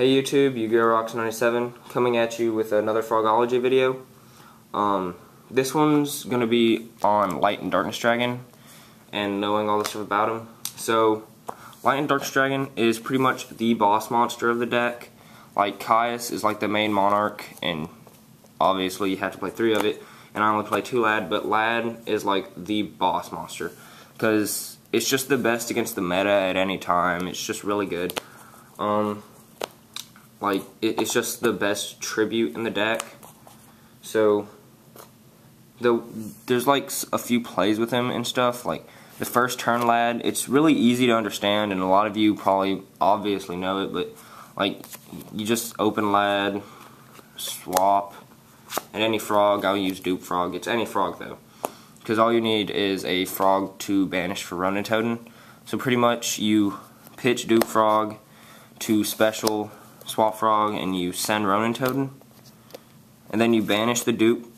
Hey YouTube, Yu-Gi-Oh!Rocks97 coming at you with another Frogology video. This one's going to be on Light and Darkness Dragon and knowing all the stuff about him. So, Light and Darkness Dragon is pretty much the boss monster of the deck. Like, Caius is like the main monarch, and obviously you have to play 3 of it, and I only play 2 Lad, but Lad is like the boss monster, because it's just the best against the meta at any time. It's just really good. It's just the best tribute in the deck. So there's like a few plays with him and stuff. Like the first turn Lad, it's really easy to understand, and a lot of you probably obviously know it, but like you just open Lad, swap, and any frog. I'll use Dupe Frog. It's any frog though, because all you need is a frog to banish for Ronin Totem. So pretty much you pitch Dupe Frog to special Swap Frog, and you send Ronin Totem, and then you banish the dupe.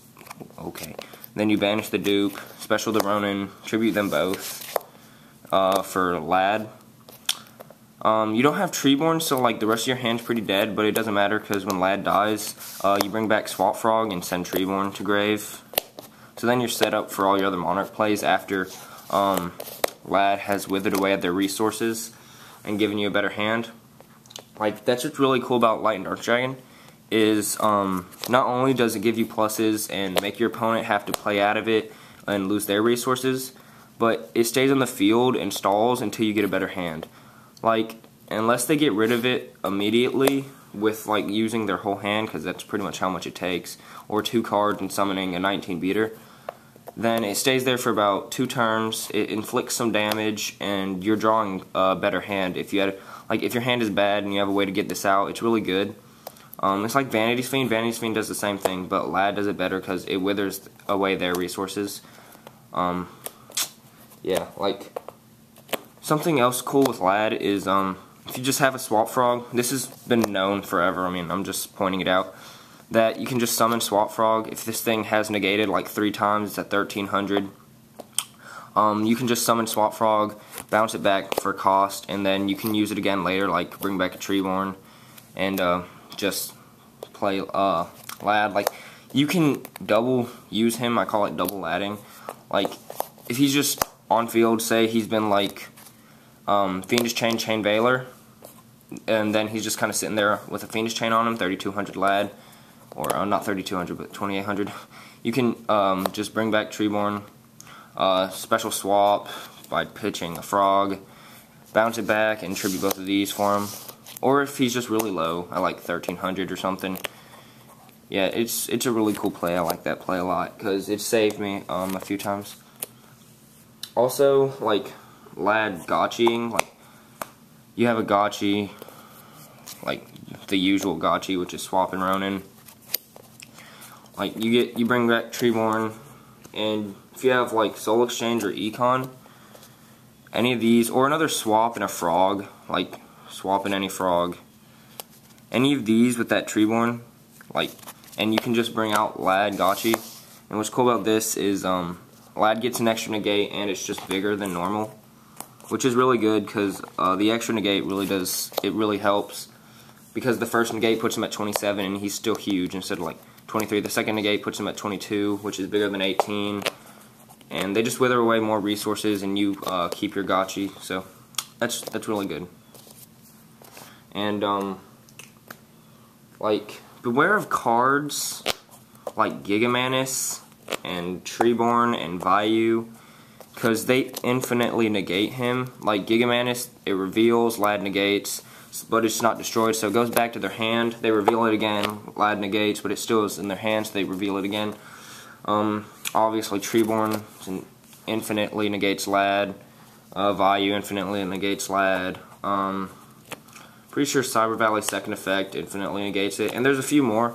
Okay, then you banish the dupe, special the Ronin, tribute them both for Lad. You don't have Treeborn, so like the rest of your hand's pretty dead, but it doesn't matter because when Lad dies, you bring back Swap Frog and send Treeborn to grave. So then you're set up for all your other Monarch plays after Lad has withered away at their resources and given you a better hand. Like, that's what's really cool about Light and Dark Dragon, is not only does it give you pluses and make your opponent have to play out of it and lose their resources, but it stays on the field and stalls until you get a better hand. Like, unless they get rid of it immediately with like using their whole hand, because that's pretty much how much it takes, or 2 cards and summoning a 19 beater, then it stays there for about 2 turns, it inflicts some damage, and you're drawing a better hand. If you had, like, if your hand is bad and you have a way to get this out, it's really good. It's like Vanity's Fiend. Vanity's Fiend does the same thing, but Lad does it better because it withers away their resources. Yeah, like, something else cool with Lad is, if you just have a Swap Frog, this has been known forever, I mean, I'm just pointing it out, that you can just summon Swap Frog. If this thing has negated like 3 times, it's at 1300. You can just summon Swap Frog, bounce it back for cost, and then you can use it again later, like bring back a Treeborn, and just play Lad. Like, you can double use him. I call it double Ladding. Like, if he's just on field, say he's been like Fiendish Chain, Chain Veiler, and then he's just kind of sitting there with a Fiendish Chain on him, 3200 Lad, or not 3200 but 2800. You can just bring back Treeborn, special swap by pitching a frog, bounce it back, and tribute both of these for him. Or if he's just really low, I like 1300 or something. Yeah, it's a really cool play. I like that play a lot because it saved me a few times. Also, like Lad gotching, like you have a gotchi, like the usual gotchi, which is swap and Ronin. Like you bring back Treeborn, and if you have like Soul Exchange or Econ, any of these, or another swap and a frog, like swap in any frog, any of these with that Treeborn, like, and you can just bring out Lad gotchi. And what's cool about this is Lad gets an extra negate, and it's just bigger than normal, which is really good because the extra negate really helps, because the first negate puts him at 27 and he's still huge instead of like 23. The second negate puts him at 22, which is bigger than 18, and they just wither away more resources, and you keep your gotchi. So that's really good. And like, beware of cards like Gigamanus and Treeborn and Vayu, because they infinitely negate him. Like Gigamanus, it reveals, Lad negates, but it's not destroyed, so it goes back to their hand. They reveal it again, Lad negates, but it still is in their hand, so they reveal it again. Obviously Treeborn infinitely negates Lad. Vayu infinitely negates Lad. Pretty sure Cyber Valley's second effect infinitely negates it, and there's a few more.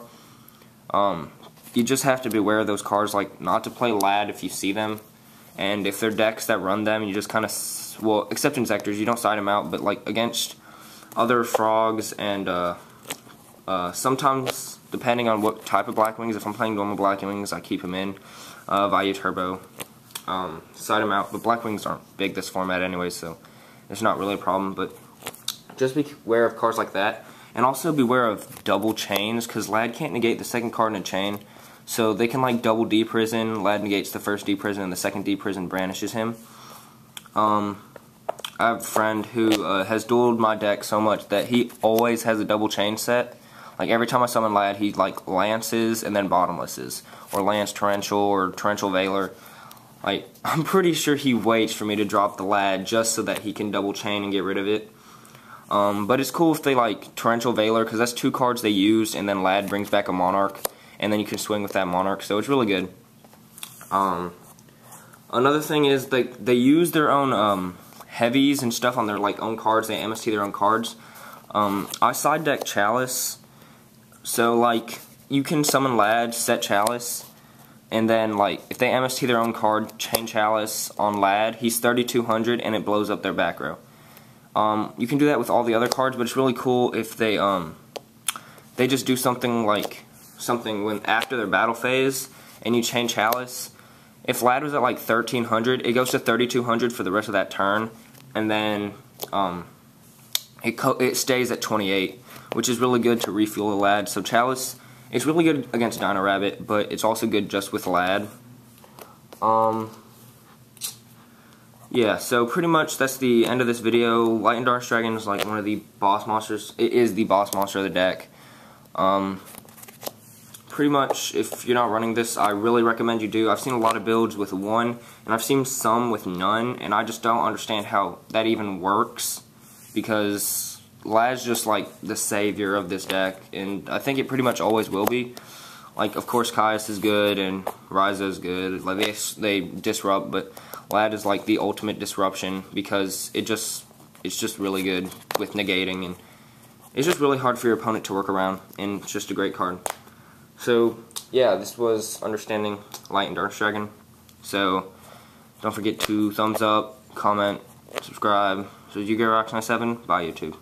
You just have to be aware of those cards, like not to play Lad if you see them, and if they're decks that run them, you just kind of, well, except Insectors, you don't side them out, but like against other frogs, and sometimes, depending on what type of Blackwings, if I'm playing normal Blackwings, I keep them in. Vayu Turbo, side them out, but Blackwings aren't big this format anyway, so it's not really a problem, but just be aware of cards like that. And also beware of double chains, because Lad can't negate the second card in a chain. So they can like double D-prison, Lad negates the first D-prison, and the second D-prison banishes him. I have a friend who has dueled my deck so much that he always has a double chain set. Like every time I summon Lad, he like lances and then bottomlesses, or lance torrential or torrential veiler. Like I'm pretty sure he waits for me to drop the Lad just so that he can double chain and get rid of it. But it's cool if they like torrential veiler, because that's 2 cards they use, and then Lad brings back a monarch, and then you can swing with that monarch. So it's really good. Another thing is they use their own heavies and stuff on their like own cards. They MST their own cards. I side deck Chalice, so like you can summon Lad, set Chalice, and then like if they MST their own card, chain Chalice on Lad, he's 3200 and it blows up their back row. You can do that with all the other cards, but it's really cool if they just do something when after their battle phase and you chain Chalice. If Lad was at like 1300, it goes to 3200 for the rest of that turn, and then it stays at 28, which is really good to refuel a Lad. So Chalice, it's really good against Dino Rabbit, but it's also good just with Lad. Yeah, so pretty much that's the end of this video. Light and Dark Dragon is like one of the boss monsters. It is the boss monster of the deck. Pretty much, if you're not running this, I really recommend you do. I've seen a lot of builds with 1, and I've seen some with none, and I just don't understand how that even works, because Lad's just like the savior of this deck, and I think it pretty much always will be. Like, of course, Caius is good, and Ryza is good. Like, they disrupt, but Lad is like the ultimate disruption, because it's just really good with negating, and it's just really hard for your opponent to work around, and it's just a great card. So, yeah, this was Understanding Light and Dark Dragon. So, don't forget to thumbs up, comment, subscribe. So, you get Rox97, bye YouTube.